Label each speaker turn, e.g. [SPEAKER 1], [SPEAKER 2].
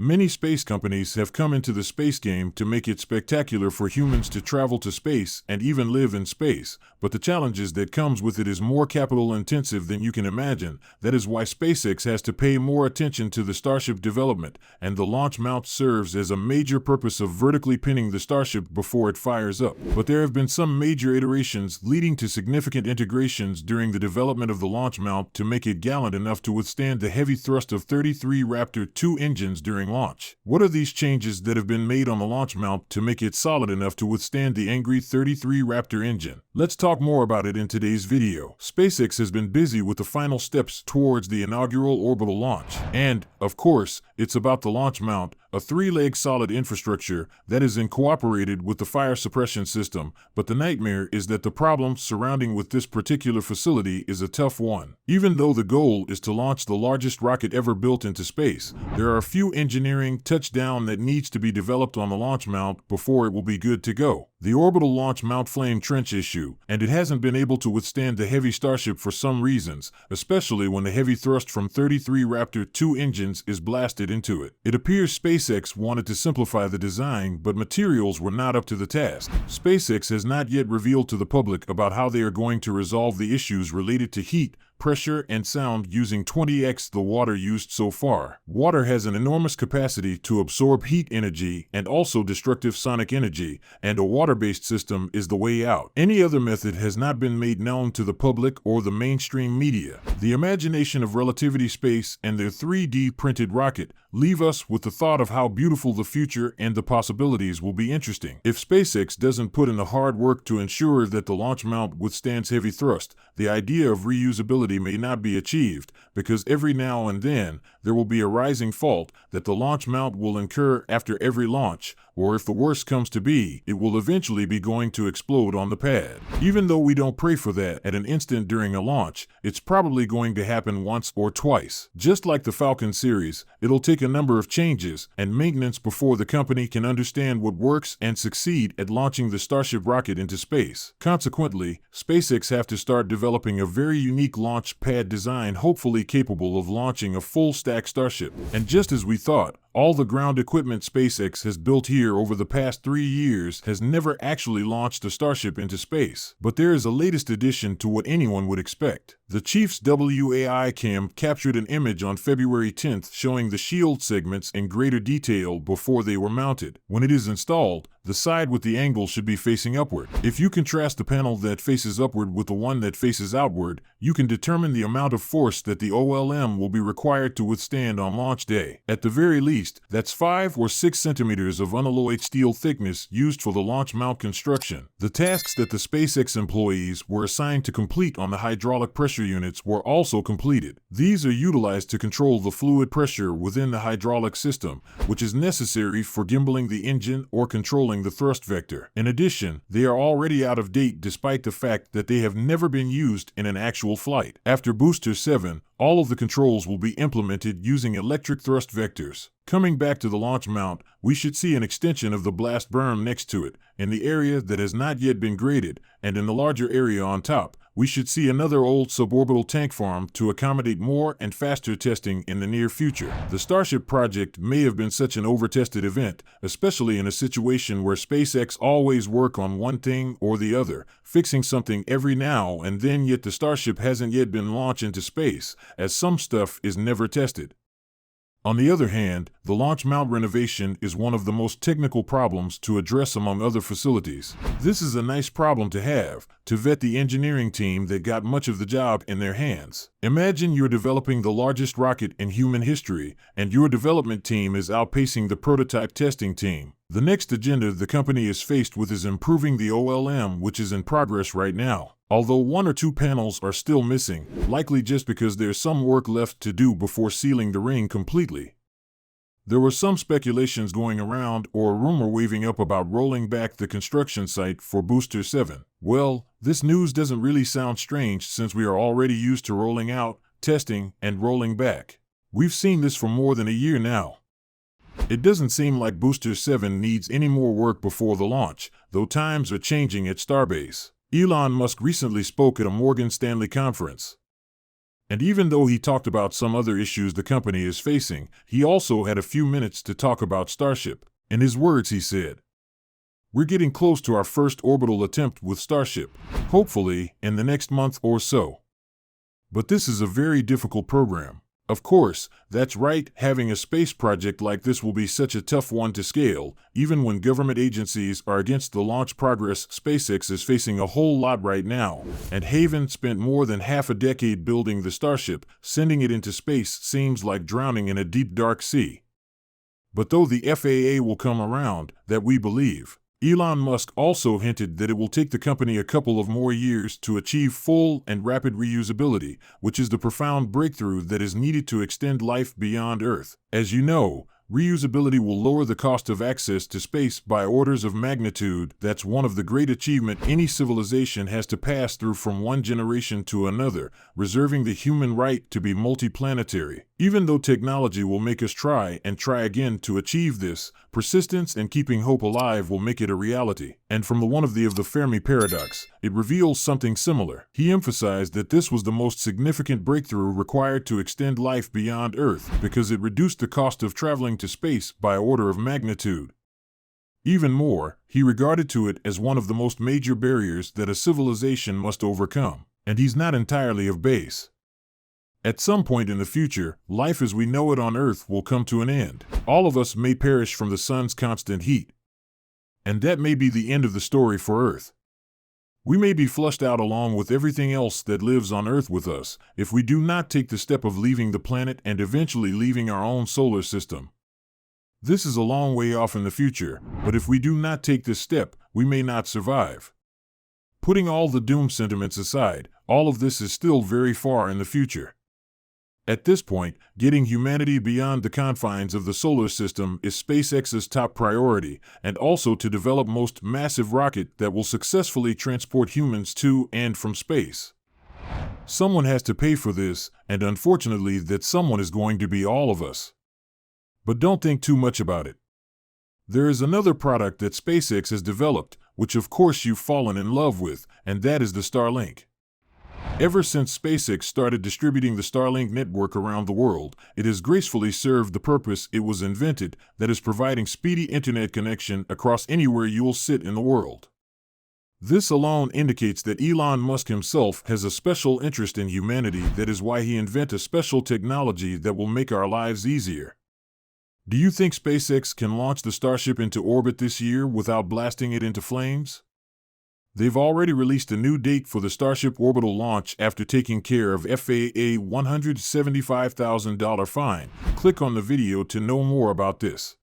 [SPEAKER 1] Many space companies have come into the space game to make it spectacular for humans to travel to space and even live in space, but the challenges that comes with it is more capital intensive than you can imagine. That is why SpaceX has to pay more attention to the Starship development, and the launch mount serves as a major purpose of vertically pinning the Starship before it fires up. But there have been some major iterations leading to significant integrations during the development of the launch mount to make it gallant enough to withstand the heavy thrust of 33 Raptor 2 engines during launch. What are these changes that have been made on the launch mount to make it solid enough to withstand the angry 33 Raptor engine? Let's talk more about it in today's video. SpaceX has been busy with the final steps towards the inaugural orbital launch. And, of course, it's about the launch mount, a three-leg solid infrastructure that is incorporated with the fire suppression system, but the nightmare is that the problem surrounding with this particular facility is a tough one. Even though the goal is to launch the largest rocket ever built into space, there are a few engineering touchdowns that needs to be developed on the launch mount before it will be good to go. The orbital launch mount flame trench issue, and it hasn't been able to withstand the heavy Starship for some reasons, especially when the heavy thrust from 33 Raptor 2 engines is blasted into it. It appears SpaceX wanted to simplify the design, but materials were not up to the task. SpaceX has not yet revealed to the public about how they are going to resolve the issues related to heat, pressure, and sound using 20x the water used so far. Water has an enormous capacity to absorb heat energy and also destructive sonic energy, and a water-based system is the way out. Any other method has not been made known to the public or the mainstream media. The imagination of relativity space and their 3D printed rocket leave us with the thought of how beautiful the future and the possibilities will be interesting. If SpaceX doesn't put in the hard work to ensure that the launch mount withstands heavy thrust, the idea of reusability may not be achieved, because every now and then there will be a rising fault that the launch mount will incur after every launch, or if the worst comes to be, it will eventually be going to explode on the pad. Even though we don't pray for that at an instant during a launch, it's probably going to happen once or twice. Just like the Falcon series, it'll take a number of changes and maintenance before the company can understand what works and succeed at launching the Starship rocket into space. Consequently, SpaceX have to start developing a very unique launch pad design, hopefully capable of launching a full-stack Starship. And just as we thought, all the ground equipment SpaceX has built here over the past 3 years has never actually launched a Starship into space. But there is a latest addition to what anyone would expect. The Chief's WAI cam captured an image on February 10th showing the shield segments in greater detail before they were mounted. When it is installed, the side with the angle should be facing upward. If you contrast the panel that faces upward with the one that faces outward, you can determine the amount of force that the OLM will be required to withstand on launch day. At the very least, that's 5 or 6 centimeters of unalloyed steel thickness used for the launch mount construction. The tasks that the SpaceX employees were assigned to complete on the hydraulic pressure units were also completed. These are utilized to control the fluid pressure within the hydraulic system, which is necessary for gimbaling the engine or controlling the thrust vector. In addition, they are already out of date despite the fact that they have never been used in an actual flight. After Booster 7, all of the controls will be implemented using electric thrust vectors. Coming back to the launch mount, we should see an extension of the blast berm next to it, in the area that has not yet been graded, and in the larger area on top, we should see another old suborbital tank farm to accommodate more and faster testing in the near future. The Starship project may have been such an over-tested event, especially in a situation where SpaceX always work on one thing or the other, fixing something every now and then, yet the Starship hasn't yet been launched into space, as some stuff is never tested. On the other hand, the launch mount renovation is one of the most technical problems to address among other facilities. This is a nice problem to have, to vet the engineering team that got much of the job in their hands. Imagine you're developing the largest rocket in human history, and your development team is outpacing the prototype testing team. The next agenda the company is faced with is improving the OLM, which is in progress right now. Although 1 or 2 panels are still missing, likely just because there's some work left to do before sealing the ring completely. There were some speculations going around or a rumor waving up about rolling back the construction site for Booster 7. Well, this news doesn't really sound strange since we are already used to rolling out, testing, and rolling back. We've seen this for more than a year now. It doesn't seem like Booster 7 needs any more work before the launch, though times are changing at Starbase. Elon Musk recently spoke at a Morgan Stanley conference. And even though he talked about some other issues the company is facing, he also had a few minutes to talk about Starship. In his words, he said, "We're getting close to our first orbital attempt with Starship, hopefully in the next month or so. But this is a very difficult program. Of course, that's right, having a space project like this will be such a tough one to scale, even when government agencies are against the launch progress SpaceX is facing a whole lot right now. And Haven spent more than half a decade building the Starship. Sending it into space seems like drowning in a deep dark sea. But though the FAA will come around, that we believe." Elon Musk also hinted that it will take the company a couple of more years to achieve full and rapid reusability, which is the profound breakthrough that is needed to extend life beyond Earth. As you know, reusability will lower the cost of access to space by orders of magnitude. That's one of the great achievements any civilization has to pass through from one generation to another, reserving the human right to be multiplanetary. Even though technology will make us try and try again to achieve this, persistence and keeping hope alive will make it a reality. And from one of the Fermi paradox, it reveals something similar. He emphasized that this was the most significant breakthrough required to extend life beyond Earth because it reduced the cost of traveling to space by order of magnitude. Even more, he regarded to it as one of the most major barriers that a civilization must overcome. And he's not entirely off base. At some point in the future, life as we know it on Earth will come to an end. All of us may perish from the sun's constant heat. And that may be the end of the story for Earth. We may be flushed out along with everything else that lives on Earth with us if we do not take the step of leaving the planet and eventually leaving our own solar system. This is a long way off in the future, but if we do not take this step, we may not survive. Putting all the doom sentiments aside, all of this is still very far in the future. At this point, getting humanity beyond the confines of the solar system is SpaceX's top priority, and also to develop most massive rocket that will successfully transport humans to and from space. Someone has to pay for this, and unfortunately that someone is going to be all of us. But don't think too much about it. There is another product that SpaceX has developed, which of course you've fallen in love with, and that is the Starlink. Ever since SpaceX started distributing the Starlink network around the world, it has gracefully served the purpose it was invented, that is providing speedy internet connection across anywhere you'll sit in the world. This alone indicates that Elon Musk himself has a special interest in humanity. That is why he invented a special technology that will make our lives easier. Do you think SpaceX can launch the Starship into orbit this year without blasting it into flames? They've already released a new date for the Starship orbital launch after taking care of FAA $175,000 fine. Click on the video to know more about this.